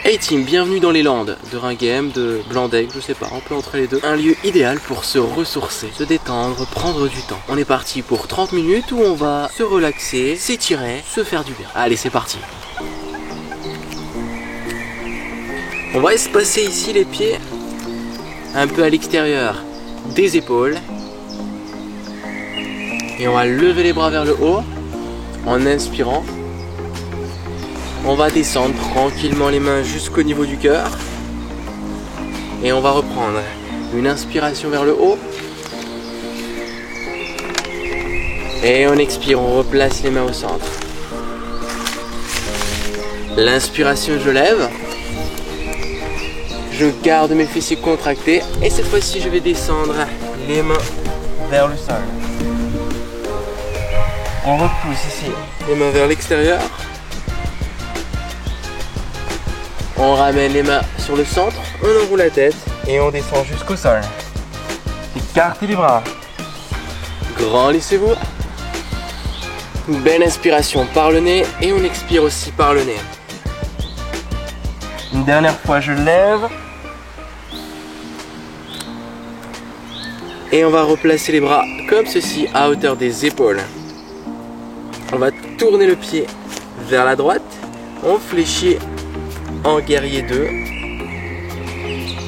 Hey team, bienvenue dans les Landes de Ringhem, de Blandec, je sais pas, un peu entre les deux. Un lieu idéal pour se ressourcer, se détendre, prendre du temps. On est parti pour 30 minutes où on va se relaxer, s'étirer, se faire du bien. Allez, c'est parti. On va espacer ici les pieds un peu à l'extérieur des épaules. Et on va lever les bras vers le haut en inspirant. On va descendre tranquillement les mains jusqu'au niveau du cœur. Et on va reprendre une inspiration vers le haut. Et on expire, on replace les mains au centre. L'inspiration, je lève. Je garde mes fessiers contractés. Et cette fois-ci, je vais descendre les mains vers le sol. On repousse ici les mains vers l'extérieur. On ramène les mains sur le centre, on enroule la tête et on descend jusqu'au sol. Écartez les bras. Grand lissez-vous. Une belle inspiration par le nez et on expire aussi par le nez. Une dernière fois, je lève. Et on va replacer les bras comme ceci à hauteur des épaules. On va tourner le pied vers la droite. On fléchit en guerrier 2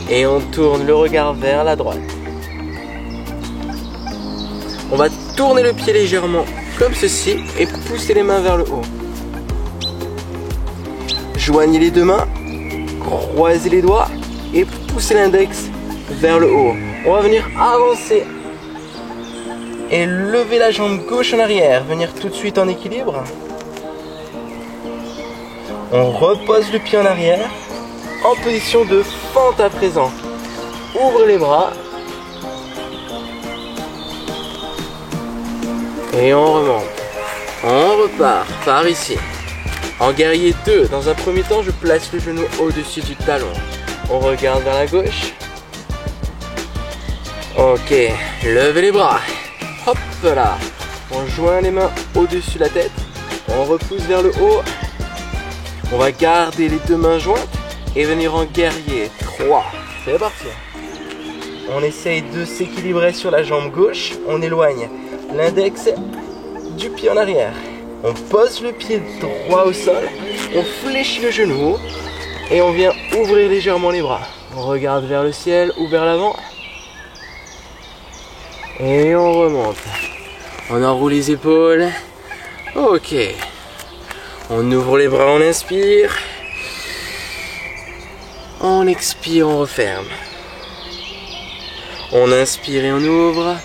et on tourne le regard vers la droite. On va tourner le pied légèrement comme ceci et pousser les mains vers le haut. Joignez les deux mains, croisez les doigts et poussez l'index vers le haut. On va venir avancer et lever la jambe gauche en arrière, venir tout de suite en équilibre. On repose le pied en arrière, en position de fente à présent. Ouvre les bras. Et on remonte. On repart par ici. En guerrier 2, dans un premier temps, je place le genou au-dessus du talon. On regarde vers la gauche. Ok, levez les bras. Hop là. On joint les mains au-dessus de la tête. On repousse vers le haut. On va garder les deux mains jointes et venir en guerrier 3. C'est parti. On essaye de s'équilibrer sur la jambe gauche. On éloigne l'index du pied en arrière. On pose le pied droit au sol. On fléchit le genou et on vient ouvrir légèrement les bras. On regarde vers le ciel ou vers l'avant. Et on remonte. On enroule les épaules. Ok. On ouvre les bras, on inspire. On expire, on referme. On inspire et on ouvre.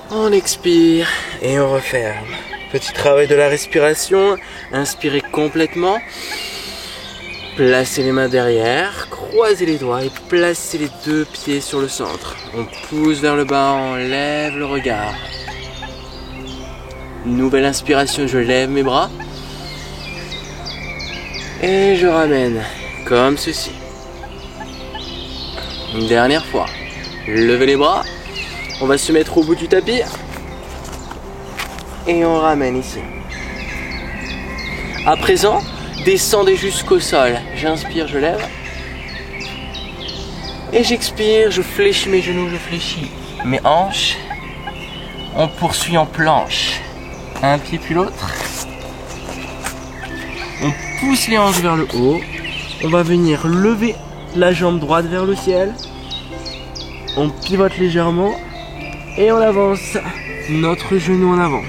On expire et on referme. Petit travail de la respiration. Inspirez complètement. Placez les mains derrière. Croisez les doigts et placez les deux pieds sur le centre. On pousse vers le bas, on lève le regard. Nouvelle inspiration, je lève mes bras. Et je ramène comme ceci. Une dernière fois. Levez les bras. On va se mettre au bout du tapis. Et on ramène ici. À présent, descendez jusqu'au sol. J'inspire, je lève. Et j'expire, je fléchis mes genoux, je fléchis mes hanches. On poursuit en planche. Un pied puis l'autre. On pousse les hanches vers le haut. On va venir lever la jambe droite vers le ciel. On pivote légèrement. Et on avance notre genou en avant.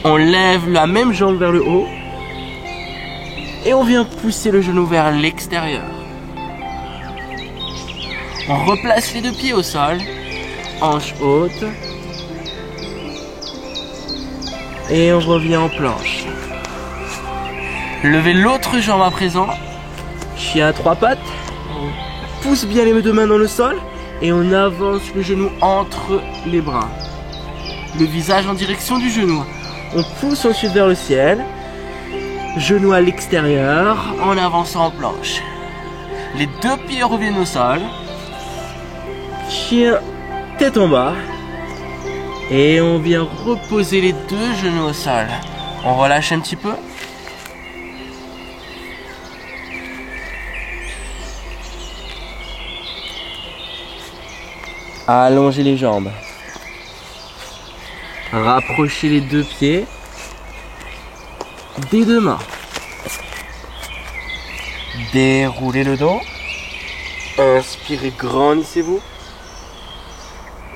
On lève la même jambe vers le haut. Et on vient pousser le genou vers l'extérieur. On replace les deux pieds au sol. Hanche haute. Et on revient en planche. Levez l'autre jambe à présent. Chien à trois pattes. On pousse bien les deux mains dans le sol. Et on avance le genou entre les bras. Le visage en direction du genou. On pousse ensuite vers le ciel. Genou à l'extérieur en avançant en planche. Les deux pieds reviennent au sol. Chien tête en bas. Et on vient reposer les deux genoux au sol. On relâche un petit peu. Allongez les jambes. Rapprochez les deux pieds des deux mains. Déroulez le dos. Inspirez, grandissez-vous.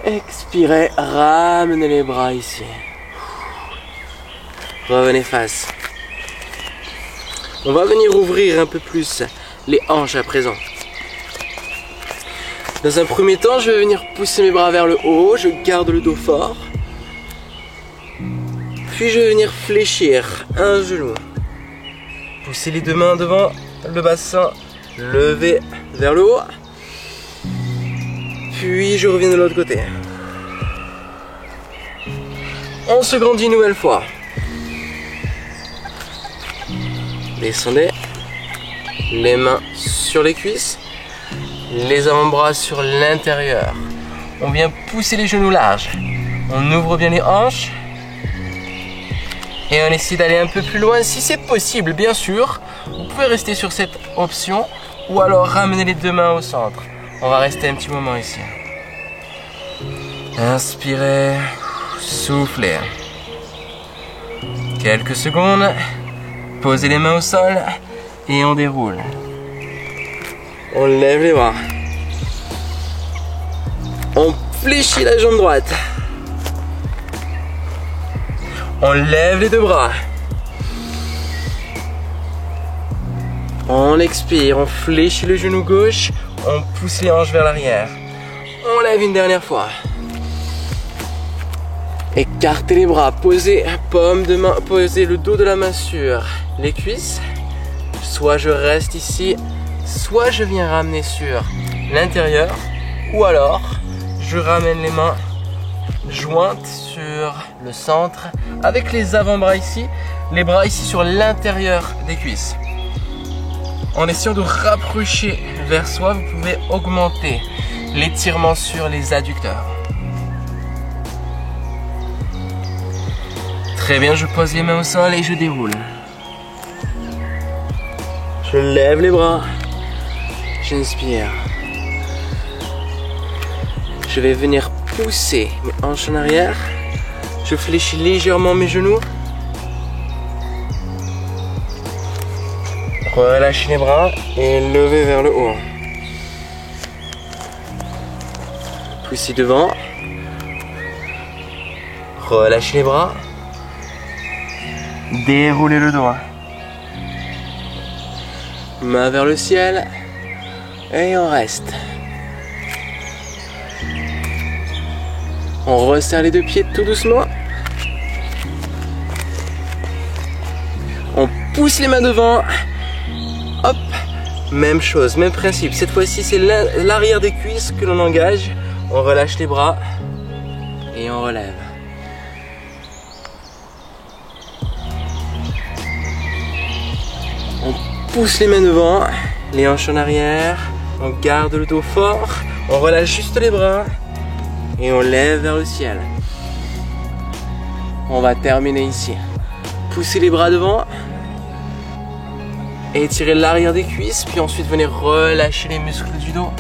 Expirez, ramenez les bras ici. Revenez face. On va venir ouvrir un peu plus les hanches à présent. Dans un premier temps, je vais venir pousser mes bras vers le haut. Je garde le dos fort. Puis je vais venir fléchir un genou. Poussez les deux mains devant le bassin. Levez vers le haut. Puis je reviens de l'autre côté. On se grandit une nouvelle fois. Descendez. Les mains sur les cuisses. Les avant-bras sur l'intérieur. On vient pousser les genoux larges. On ouvre bien les hanches. Et on essaie d'aller un peu plus loin si c'est possible, bien sûr. Vous pouvez rester sur cette option ou alors ramener les deux mains au centre. On va rester un petit moment ici. Inspirez, soufflez. Quelques secondes. Posez les mains au sol et on déroule. On lève les bras. On fléchit la jambe droite. On lève les deux bras. On expire, on fléchit le genou gauche. On pousse les hanches vers l'arrière. On lève une dernière fois. Écartez les bras, posez paume de main, posez le dos de la main sur les cuisses. Soit je reste ici, soit je viens ramener sur l'intérieur, ou alors je ramène les mains jointes sur le centre avec les avant-bras ici, les bras ici sur l'intérieur des cuisses. En essayant de rapprocher vers soi, vous pouvez augmenter l'étirement sur les adducteurs. Très bien, je pose les mains au sol et je déroule. Je lève les bras. J'inspire. Je vais venir pousser mes hanches en arrière. Je fléchis légèrement mes genoux. Relâchez les bras et levez vers le haut. Poussez devant. Relâchez les bras. Déroulez le doigt. Main vers le ciel. Et on reste. On resserre les deux pieds tout doucement. On pousse les mains devant. Hop. Même chose, même principe. Cette fois-ci, c'est l'arrière des cuisses que l'on engage. On relâche les bras. Et on relève. On pousse les mains devant. Les hanches en arrière. On garde le dos fort. On relâche juste les bras. Et on lève vers le ciel. On va terminer ici. Poussez les bras devant. Étirez l'arrière des cuisses. Puis ensuite venez relâcher les muscles du dos.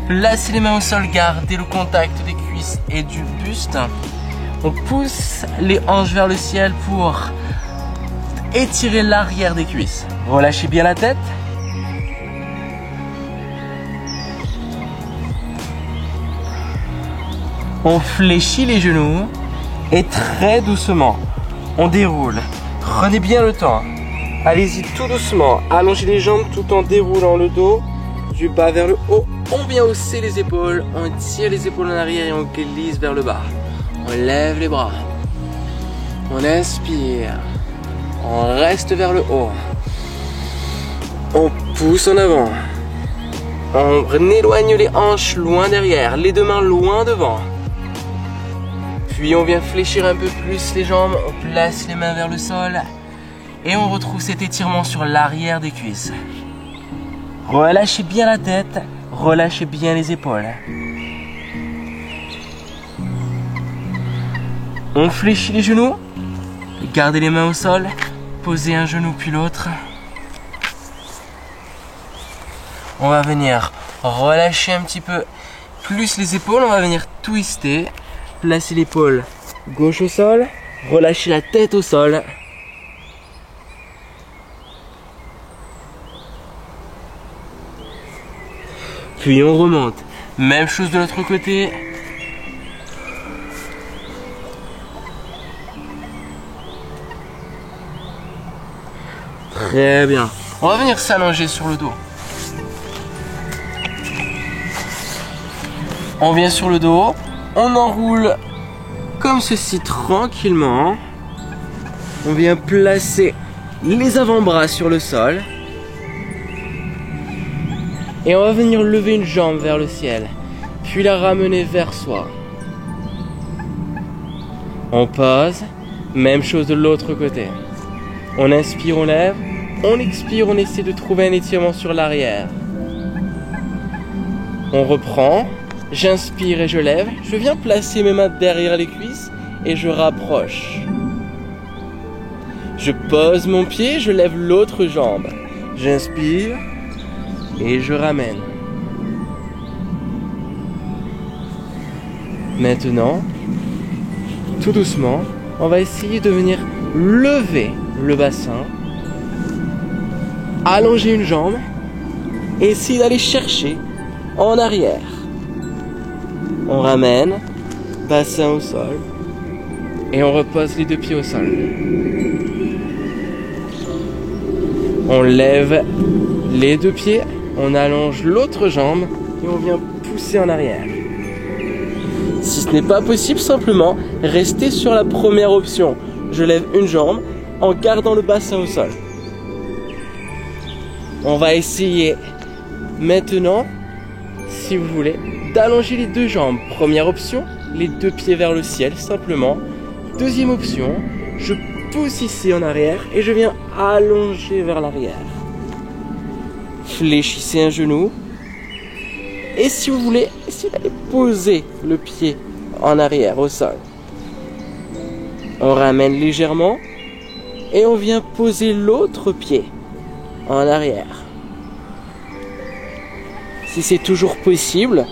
Placez les mains au sol. Gardez le contact des cuisses et du buste. On pousse les hanches vers le ciel pour étirer l'arrière des cuisses. Relâchez bien la tête. On fléchit les genoux et très doucement, on déroule. Prenez bien le temps. Allez-y tout doucement. Allongez les jambes tout en déroulant le dos du bas vers le haut. On vient hausser les épaules. On tire les épaules en arrière et on glisse vers le bas. On lève les bras. On inspire. On reste vers le haut. On pousse en avant. On éloigne les hanches loin derrière. Les deux mains loin devant. Puis on vient fléchir un peu plus les jambes, on place les mains vers le sol et on retrouve cet étirement sur l'arrière des cuisses. Relâchez bien la tête, relâchez bien les épaules. On fléchit les genoux, gardez les mains au sol, posez un genou puis l'autre. On va venir relâcher un petit peu plus les épaules. On va venir twister, placer l'épaule gauche au sol, relâcher la tête au sol. Puis on remonte. Même chose de l'autre côté. Très bien. On va venir s'allonger sur le dos. On vient sur le dos. On enroule comme ceci tranquillement. On vient placer les avant-bras sur le sol. Et on va venir lever une jambe vers le ciel, puis la ramener vers soi. On pose, même chose de l'autre côté. On inspire, on lève, on expire, on essaie de trouver un étirement sur l'arrière. On reprend, j'inspire et je lève, je viens placer mes mains derrière les cuisses et je rapproche. Je pose mon pied, je lève l'autre jambe. J'inspire. Et je ramène. Maintenant, tout doucement, on va essayer de venir lever le bassin, allonger une jambe et essayer d'aller chercher en arrière. On ramène, bassin au sol et on repose les deux pieds au sol. On lève les deux pieds. On allonge l'autre jambe et on vient pousser en arrière. Si ce n'est pas possible, simplement restez sur la première option. Je lève une jambe en gardant le bassin au sol. On va essayer maintenant, si vous voulez, d'allonger les deux jambes. Première option, les deux pieds vers le ciel, simplement. Deuxième option, je pousse ici en arrière et je viens allonger vers l'arrière. Fléchissez un genou. Et si vous voulez, essayez d'aller poser le pied en arrière au sol. On ramène légèrement et on vient poser l'autre pied en arrière. Si c'est toujours possible,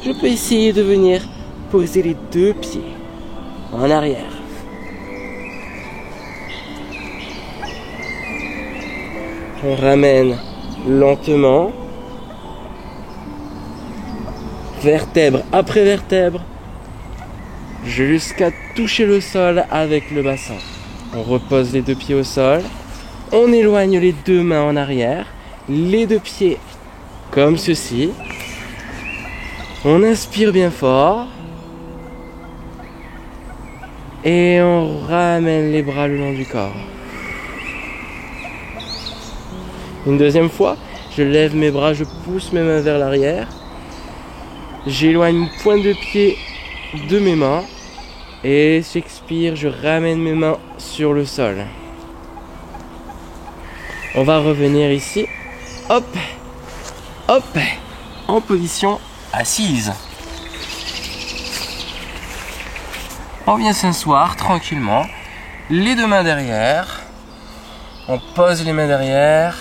je peux essayer de venir poser les deux pieds en arrière. On ramène lentement, vertèbre après vertèbre, jusqu'à toucher le sol avec le bassin. On repose les deux pieds au sol, on éloigne les deux mains en arrière, les deux pieds comme ceci. On inspire bien fort et on ramène les bras le long du corps. Une deuxième fois, je lève mes bras, je pousse mes mains vers l'arrière. J'éloigne mon point de pied de mes mains. Et j'expire, je ramène mes mains sur le sol. On va revenir ici. Hop, hop, en position assise. On vient s'asseoir tranquillement. Les deux mains derrière. On pose les mains derrière.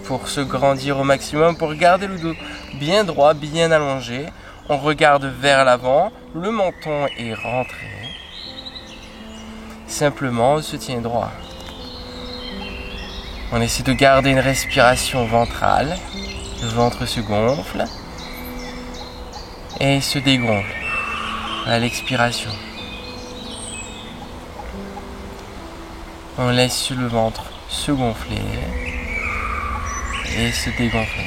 Pour se grandir au maximum, pour garder le dos bien droit, bien allongé. On regarde vers l'avant, le menton est rentré. Simplement, on se tient droit. On essaie de garder une respiration ventrale. Le ventre se gonfle et se dégonfle à l'expiration. On laisse le ventre se gonfler et se dégonfler.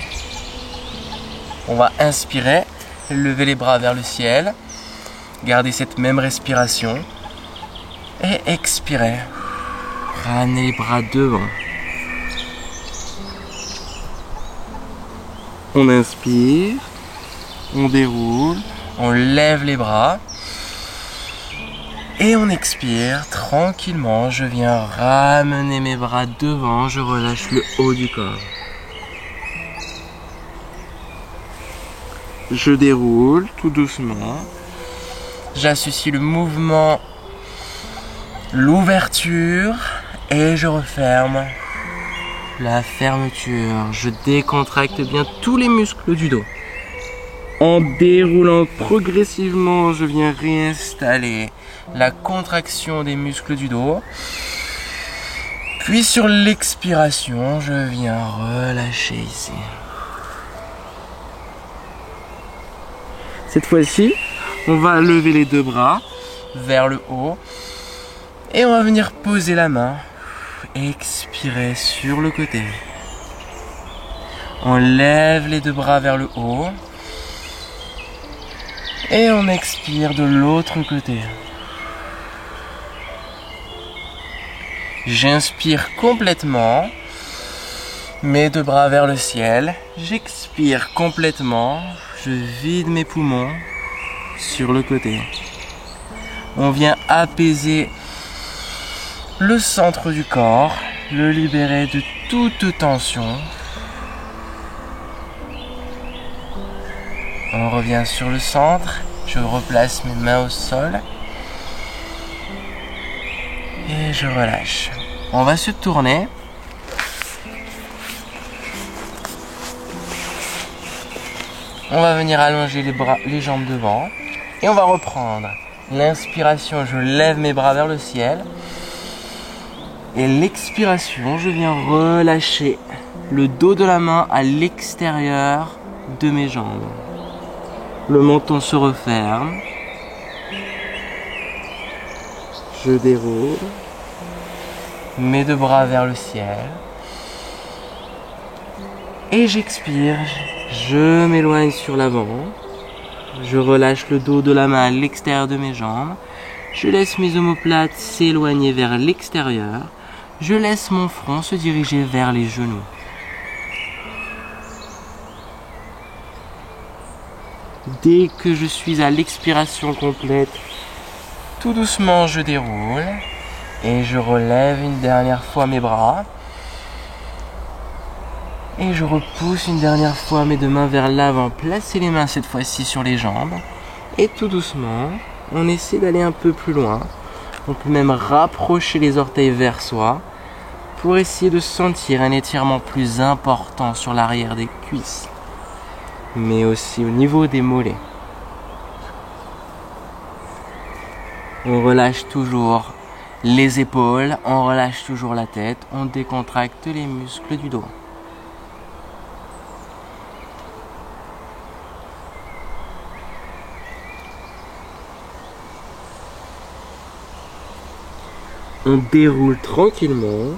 On va inspirer, lever les bras vers le ciel, garder cette même respiration et expirer. Ramener les bras devant. On inspire, on déroule, on lève les bras et on expire tranquillement. Je viens ramener mes bras devant, je relâche le haut du corps. Je déroule tout doucement. J'associe le mouvement, l'ouverture et je referme la fermeture. Je décontracte bien tous les muscles du dos. En déroulant progressivement, je viens réinstaller la contraction des muscles du dos. Puis sur l'expiration, je viens relâcher ici. Cette fois-ci, on va lever les deux bras vers le haut et on va venir poser la main. Expirer sur le côté. On lève les deux bras vers le haut et on expire de l'autre côté. J'inspire complètement, mes deux bras vers le ciel. J'expire complètement, je vide mes poumons sur le côté. On vient apaiser le centre du corps, le libérer de toute tension. On revient sur le centre, je replace mes mains au sol et je relâche. On va se tourner. On va venir allonger les bras, les jambes devant et on va reprendre. L'inspiration, je lève mes bras vers le ciel. Et l'expiration, je viens relâcher le dos de la main à l'extérieur de mes jambes. Le menton se referme. Je déroule. Mes deux bras vers le ciel. Et j'expire. Je m'éloigne sur l'avant. Je relâche le dos de la main à l'extérieur de mes jambes. Je laisse mes omoplates s'éloigner vers l'extérieur. Je laisse mon front se diriger vers les genoux. Dès que je suis à l'expiration complète, tout doucement je déroule et je relève une dernière fois mes bras. Et je repousse une dernière fois mes deux mains vers l'avant. Placez les mains cette fois-ci sur les jambes. Et tout doucement, on essaie d'aller un peu plus loin. On peut même rapprocher les orteils vers soi pour essayer de sentir un étirement plus important sur l'arrière des cuisses, mais aussi au niveau des mollets. On relâche toujours les épaules, on relâche toujours la tête, on décontracte les muscles du dos. On déroule tranquillement.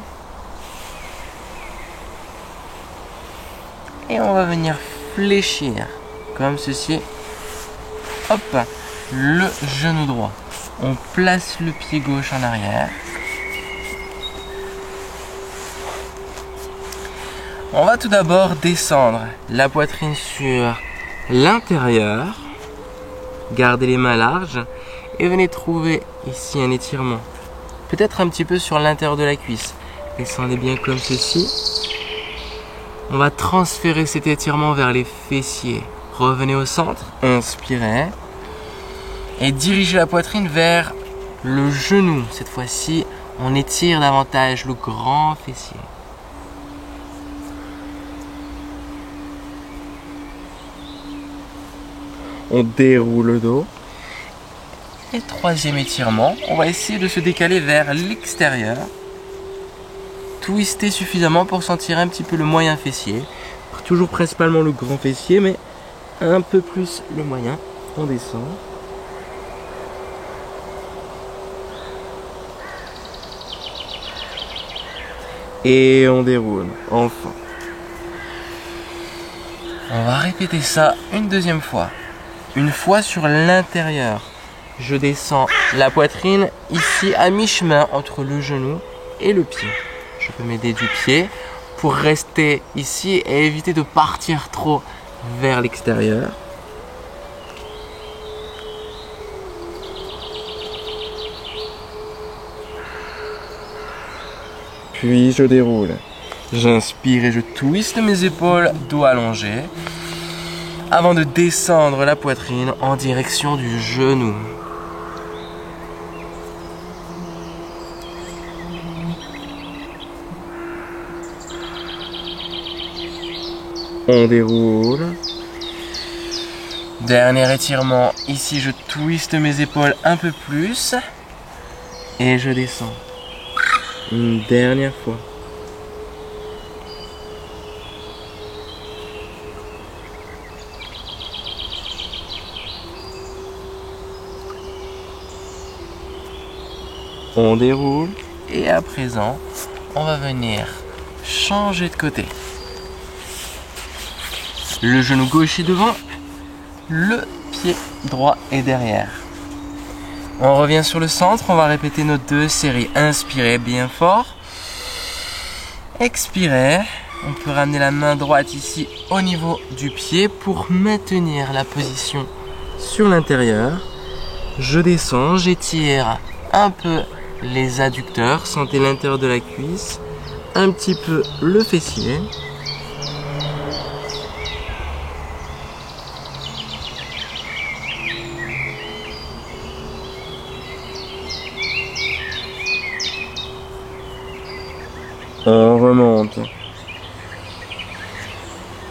Et on va venir fléchir comme ceci. Hop, le genou droit. On place le pied gauche en arrière. On va tout d'abord descendre la poitrine sur l'intérieur. Gardez les mains larges et venez trouver ici un étirement. Peut-être un petit peu sur l'intérieur de la cuisse. Descendez bien comme ceci. On va transférer cet étirement vers les fessiers. Revenez au centre, inspirez. Et dirigez la poitrine vers le genou. Cette fois-ci, on étire davantage le grand fessier. On déroule le dos. Et troisième étirement, on va essayer de se décaler vers l'extérieur. Twister suffisamment pour sentir un petit peu le moyen fessier. Toujours principalement le grand fessier, mais un peu plus le moyen. On descend. Et on déroule, enfin. On va répéter ça une deuxième fois. Une fois sur l'intérieur. Je descends la poitrine ici à mi-chemin entre le genou et le pied. Je peux m'aider du pied pour rester ici et éviter de partir trop vers l'extérieur. Puis je déroule. J'inspire et je twiste mes épaules, dos allongé, avant de descendre la poitrine en direction du genou. On déroule. Dernier étirement, ici je twiste mes épaules un peu plus et je descends. Une dernière fois. On déroule et à présent, on va venir changer de côté. Le genou gauche est devant, le pied droit est derrière. On revient sur le centre, on va répéter nos 2 séries. Inspirez bien fort. Expirez. On peut ramener la main droite ici au niveau du pied pour maintenir la position sur l'intérieur. Je descends, j'étire un peu les adducteurs, sentez l'intérieur de la cuisse, un petit peu le fessier. On remonte.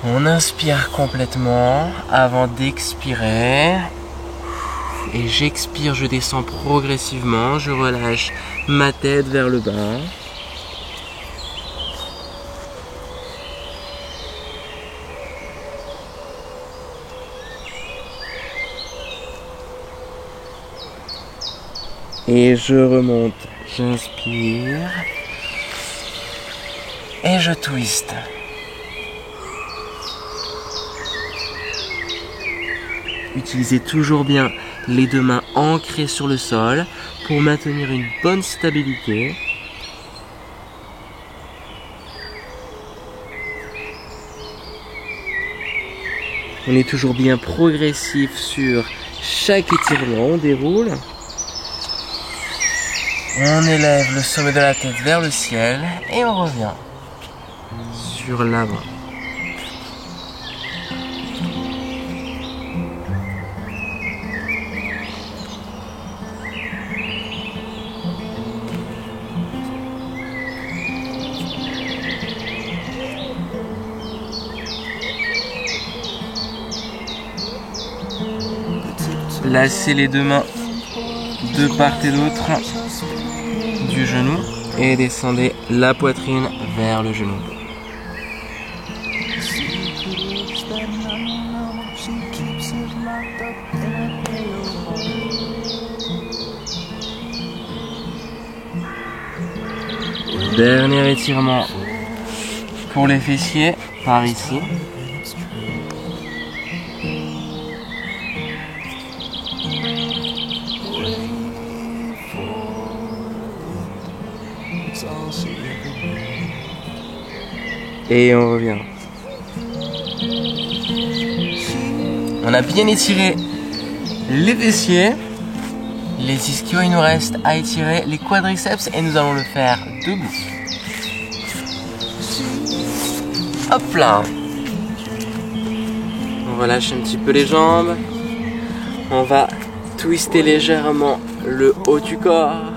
On inspire complètement avant d'expirer. Et j'expire, je descends progressivement, je relâche ma tête vers le bas. Et je remonte, j'inspire. Et je twiste. Utilisez toujours bien les 2 mains ancrées sur le sol pour maintenir une bonne stabilité. On est toujours bien progressif sur chaque étirement, on déroule. On élève le sommet de la tête vers le ciel et on revient sur l'avant. Placez les 2 mains de part et d'autre du genou et descendez la poitrine vers le genou. Dernier étirement pour les fessiers par ici. Et on revient. On a bien étiré les fessiers, les ischios. Il nous reste à étirer les quadriceps et nous allons le faire debout. Hop là. On relâche un petit peu les jambes. On va twister légèrement le haut du corps.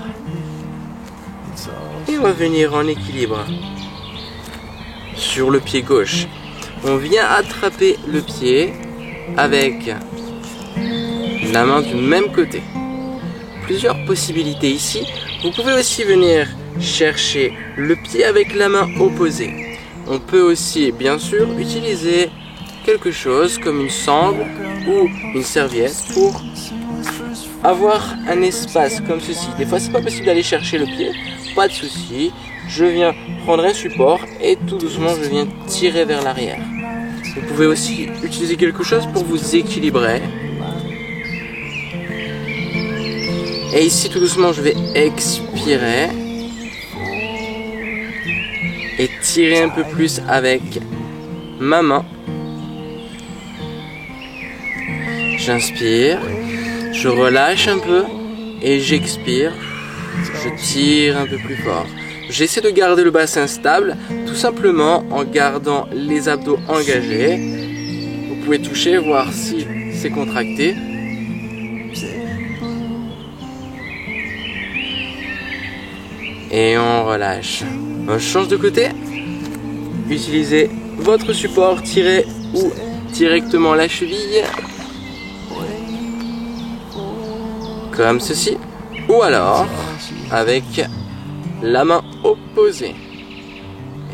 Et revenir en équilibre. Sur le pied gauche, on vient attraper le pied avec la main du même côté. Plusieurs possibilités ici. Vous pouvez aussi venir chercher le pied avec la main opposée. On peut aussi, bien sûr, utiliser quelque chose comme une sangle ou une serviette pour avoir un espace comme ceci. Des fois, c'est pas possible d'aller chercher le pied, pas de souci. Je viens prendre un support et tout doucement je viens tirer vers l'arrière. Vous pouvez aussi utiliser quelque chose pour vous équilibrer. Et ici tout doucement je vais expirer et tirer un peu plus avec ma main. J'inspire, je relâche un peu et j'expire. Je tire un peu plus fort. J'essaie de garder le bassin stable, tout simplement en gardant les abdos engagés. Vous pouvez toucher, voir si c'est contracté. Et on relâche. On change de côté. Utilisez votre support, tirez ou directement la cheville. comme ceci, ou alors avec la main opposée.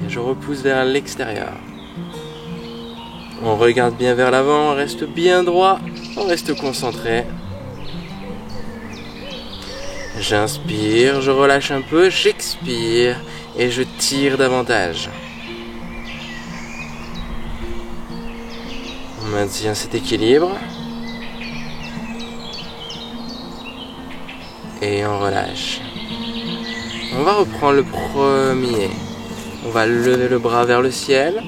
Et je repousse vers l'extérieur. On regarde bien vers l'avant, on reste bien droit, on reste concentré. J'inspire, je relâche un peu, j'expire et je tire davantage. On maintient cet équilibre. Et on relâche. On va reprendre le premier. On va lever le bras vers le ciel.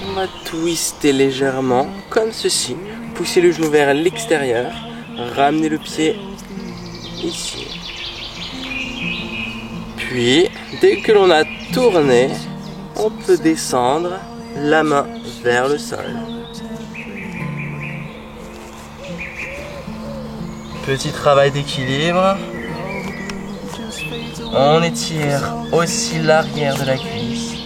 On va twister légèrement, comme ceci. Pousser le genou vers l'extérieur. Ramener le pied ici. Puis, dès que l'on a tourné, on peut descendre la main vers le sol. Petit travail d'équilibre. On étire aussi l'arrière de la cuisse.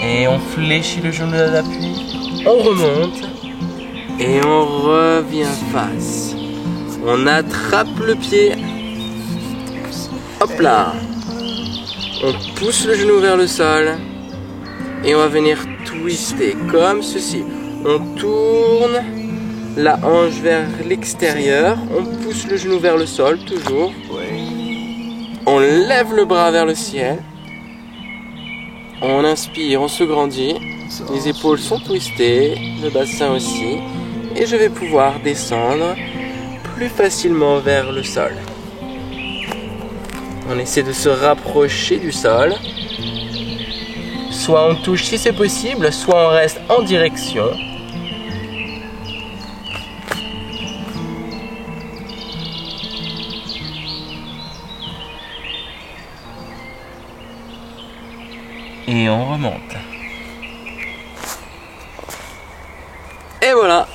Et on fléchit le genou d'appui. On remonte. Et on revient face. On attrape le pied. Hop là. On pousse le genou vers le sol. Et on va venir twister comme ceci. On tourne la hanche vers l'extérieur. On pousse le genou vers le sol, toujours. On lève le bras vers le ciel. On inspire, on se grandit. Les épaules sont twistées, le bassin aussi. Et je vais pouvoir descendre plus facilement vers le sol. On essaie de se rapprocher du sol. Soit on touche si c'est possible, soit on reste en direction. Et on remonte. Et voilà,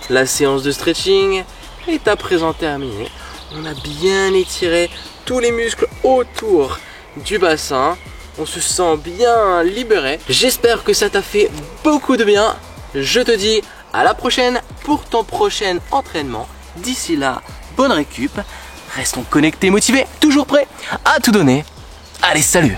la séance de stretching est à présent terminée. On a bien étiré tous les muscles autour du bassin. On se sent bien libéré. J'espère que ça t'a fait beaucoup de bien. Je te dis à la prochaine pour ton prochain entraînement. D'ici là, bonne récup. Restons connectés, motivés, toujours prêts à tout donner. Allez, salut!